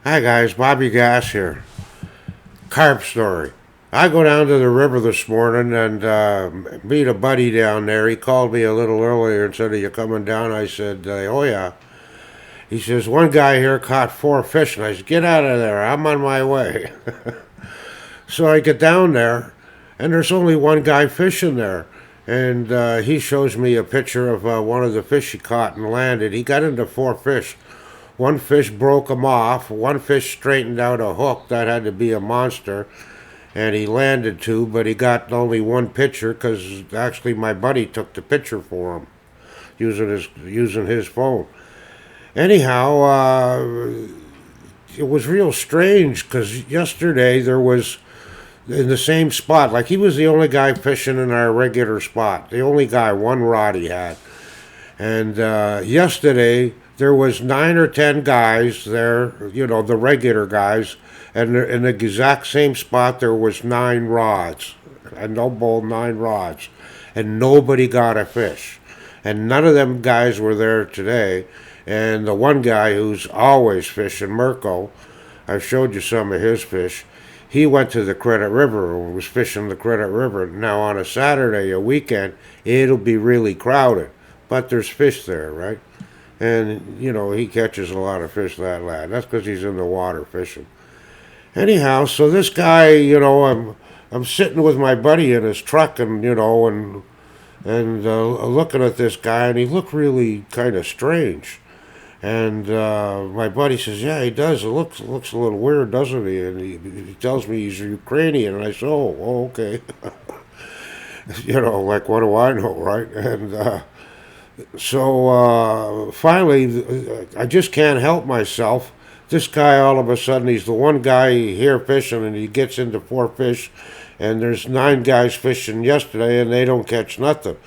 Hi guys, Bobby Gass here. Carp story. I go down to the river this morning and meet a buddy down there. He called me a little earlier and said, "Are you coming down?" I said, "Oh yeah." He says, "One guy here caught 4 fish," and I said, "Get out of there! I'm on my way." So I get down there, and there's only one guy fishing there. And he shows me a picture of one of the fish he caught and landed. He got into 4 fish. One fish broke him off. One fish straightened out a hook. That had to be a monster. And he landed two, but he got only one picture because actually my buddy took the picture for him using his phone. Anyhow, it was real strange because yesterday there was in the same spot. Like he was the only guy fishing in our regular spot. The only guy, one rod he had. And yesterday there was 9 or 10 guys there, the regular guys, and in the exact same spot there was 9 rods, and no bull, 9 rods, and nobody got a fish, and none of them guys were there today. And the one guy who's always fishing, Mirko, I showed you some of his fish. He went to the Credit River and was fishing the Credit River. Now on a Saturday, a weekend, it'll be really crowded, but there's fish there, right? And he catches a lot of fish, that lad. That's because he's in the water fishing. Anyhow, so this guy, I'm sitting with my buddy in his truck, and looking at this guy, and he looked really kind of strange. And my buddy says, "Yeah, he does. It looks a little weird, doesn't he?" And he tells me he's Ukrainian, and I said, "Oh, okay." Like what do I know, right? And so finally, I just can't help myself. This guy, all of a sudden, he's the one guy here fishing, and he gets into 4 fish, and there's 9 guys fishing yesterday, and they don't catch nothing.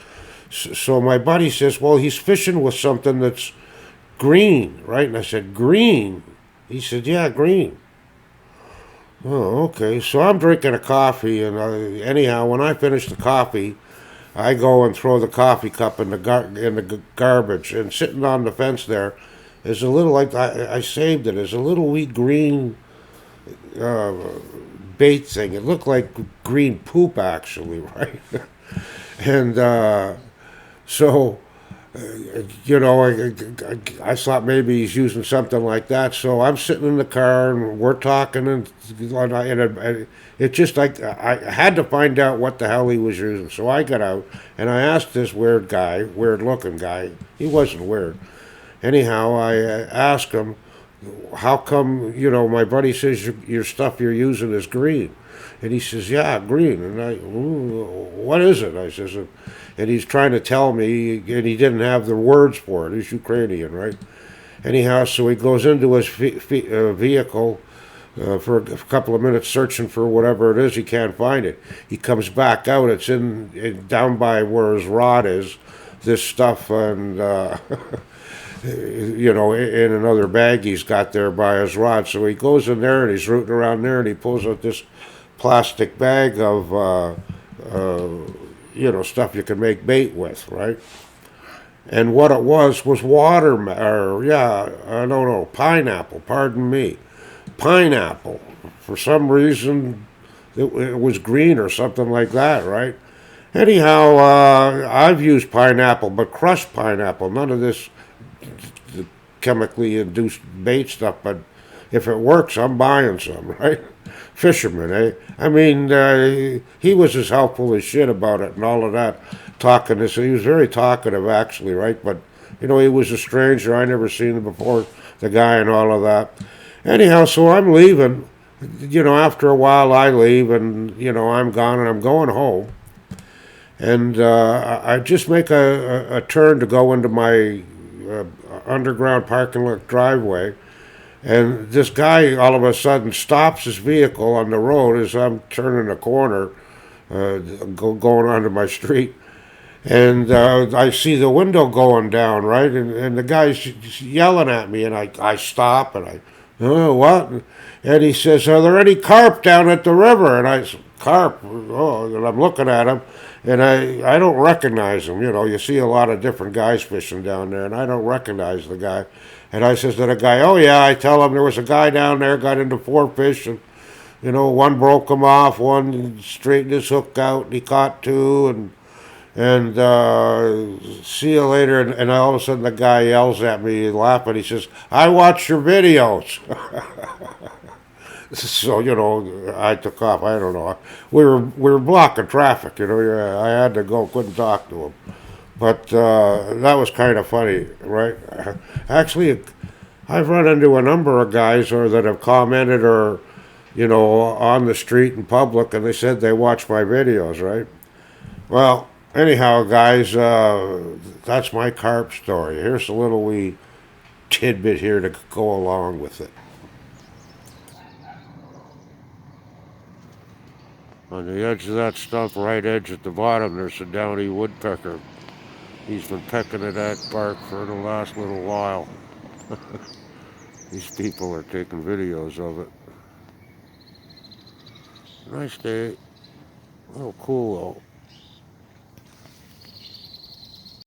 So my buddy says, "Well, he's fishing with something that's green, right?" And I said, "Green?" He said, "Yeah, green." Oh, okay. So I'm drinking a coffee, and anyhow, when I finish the coffee, I go and throw the coffee cup in the garbage, and sitting on the fence there is a little, like I saved it, is a little wee green uh, bait thing. It looked like green poop actually, right? And so I thought maybe he's using something like that. So I'm sitting in the car and we're talking, and it just like I had to find out what the hell he was using. So I got out and I asked this weird looking guy. He wasn't weird. Anyhow, I asked him, "How come, my buddy says your stuff you're using is green?" And he says, "Yeah, green." And "What is it?" I says, and he's trying to tell me, and he didn't have the words for it. He's Ukrainian, right? Anyhow, so he goes into his vehicle for a couple of minutes searching for whatever it is. He can't find it. He comes back out. It's down by where his rod is, this stuff, and in another bag he's got there by his rod. So he goes in there and he's rooting around there, and he pulls out this plastic bag of stuff you can make bait with, right? And what it was I don't know, pineapple. Pardon me, pineapple. For some reason, it was green or something like that, right? Anyhow, I've used pineapple, but crushed pineapple. None of this chemically induced bait stuff, but if it works, I'm buying some, right? Fisherman, eh? I mean, he was as helpful as shit about it and all of that, talking to us. He was very talkative, actually, right? But, he was a stranger. I never seen him before, the guy and all of that. Anyhow, so I'm leaving. After a while I leave, and, I'm gone and I'm going home. And I just make a turn to go into my underground parking lot driveway, and this guy all of a sudden stops his vehicle on the road as I'm turning a corner, going onto my street, and I see the window going down, right, and the guy's yelling at me, and I stop, and what? And he says, "Are there any carp down at the river?" And I said, "Carp?" Oh, and I'm looking at him, and I don't recognize him. You see a lot of different guys fishing down there, and I don't recognize the guy. And I says to the guy, oh yeah, I tell him there was a guy down there got into four fish and one broke him off, one straightened his hook out, and he caught two, and see you later. And all of a sudden the guy yells at me laughing. He says, I watch your videos. So I took off. I don't know. We were blocking traffic. I had to go. Couldn't talk to him. But that was kind of funny, right? Actually, I've run into a number of guys that have commented or on the street in public, and they said they watch my videos, right? Well, anyhow, guys, that's my carp story. Here's a little wee tidbit here to go along with it. On the edge of that stump, right edge at the bottom, there's a downy woodpecker. He's been pecking at that bark for the last little while. These people are taking videos of it. Nice day. Oh, cool though.